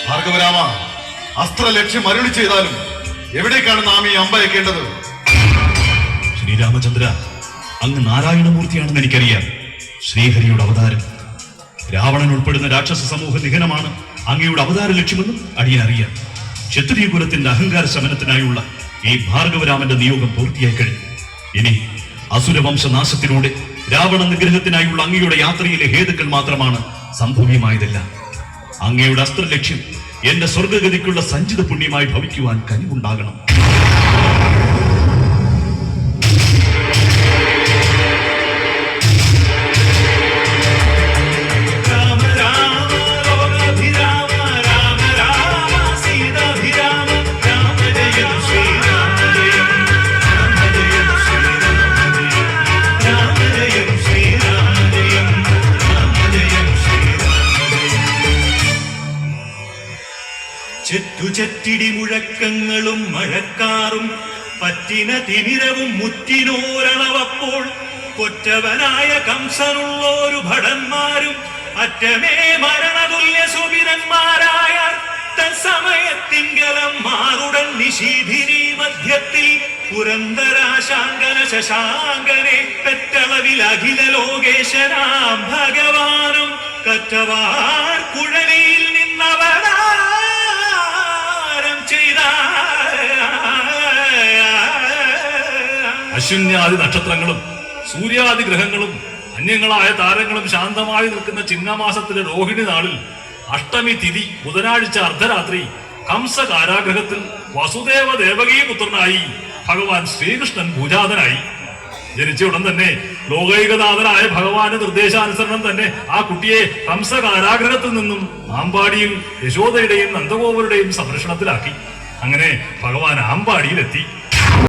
ഭാർഗവരാമ, അസ്ത്ര ലക്ഷ്യം അരുളി ചെയ്താലും എവിടേക്കാണ് നാം ഈ അമ്പയക്കേണ്ടത്? ശ്രീരാമചന്ദ്ര, അങ്ങ് നാരായണമൂർത്തിയാണെന്ന് എനിക്കറിയാം. ശ്രീഹരിയുടെ അവതാരം രാവണൻ ഉൾപ്പെടുന്ന രാക്ഷസ സമൂഹ നിഹനമാണ് അങ്ങയുടെ അവതാര ലക്ഷ്യമെന്നും അടിയനറിയാം. ക്ഷത്രിയ കുലത്തിന്റെ അഹങ്കാര ശമനത്തിനായുള്ള ഈ ഭാർഗവരാമന്റെ നിയോഗം പൂർത്തിയായി കഴിഞ്ഞു. ഇനി അസുരവംശനാശത്തിലൂടെ രാവണ നിഗ്രഹത്തിനായുള്ള അങ്ങയുടെ യാത്രയിലെ ഹേതുക്കൾ മാത്രമാണ് സംഭവ്യമായതല്ല. അങ്ങയുടെ അസ്ത്ര ലക്ഷ്യം എന്റെ സ്വർഗഗതിക്കുള്ള സഞ്ചിത പുണ്യമായി ഭവിക്കുവാൻ കനിവുണ്ടാകണം. ചെറ്റുചെറ്റിടി മുഴക്കങ്ങളും മഴക്കാറും പറ്റിന തിമിരവും മുറ്റിനോരളവപ്പോൾ കൊറ്റവനായ കംസനുള്ളോരു ഭടന്മാരും അറ്റമേ മരണതുല്യ സുബിരന്മാരായ തത്സമയത്തിങ്കലം മാറുടൻ നിശീധിനി മധ്യത്തിൽ പുരന്തരാശാങ്കന ശശാങ്കനെ പെറ്റളവിൽ അഖില ലോകേശനാം ഭഗവാനും കറ്റവാർ കുഴലിയിൽ നിന്നവരാ അശ്വിന്യാദി നക്ഷത്രങ്ങളും സൂര്യാദി ഗ്രഹങ്ങളും അന്യങ്ങളായ താരങ്ങളും ശാന്തമായി നിൽക്കുന്ന ചിങ്ങമാസത്തിലെ രോഹിണി നാളിൽ അഷ്ടമി തിഥി ബുധനാഴ്ച അർദ്ധരാത്രി കംസ കാരാഗ്രഹത്തിൽ വസുദേവ ദേവകീപുത്രനായി ഭഗവാൻ ശ്രീകൃഷ്ണൻ പൂജാതനായി. ജനിച്ച ഉടൻ തന്നെ ലോകൈകനാഥനായ ഭഗവാന്റെ നിർദ്ദേശാനുസരണം തന്നെ ആ കുട്ടിയെ കംസ കാരാഗ്രഹത്തിൽ നിന്നും ആമ്പാടിയിൽ യശോദയുടെയും നന്ദഗോപരുടെയും സംരക്ഷണത്തിലാക്കി. അങ്ങനെ ഭഗവാൻ ആമ്പാടിയിലെത്തി.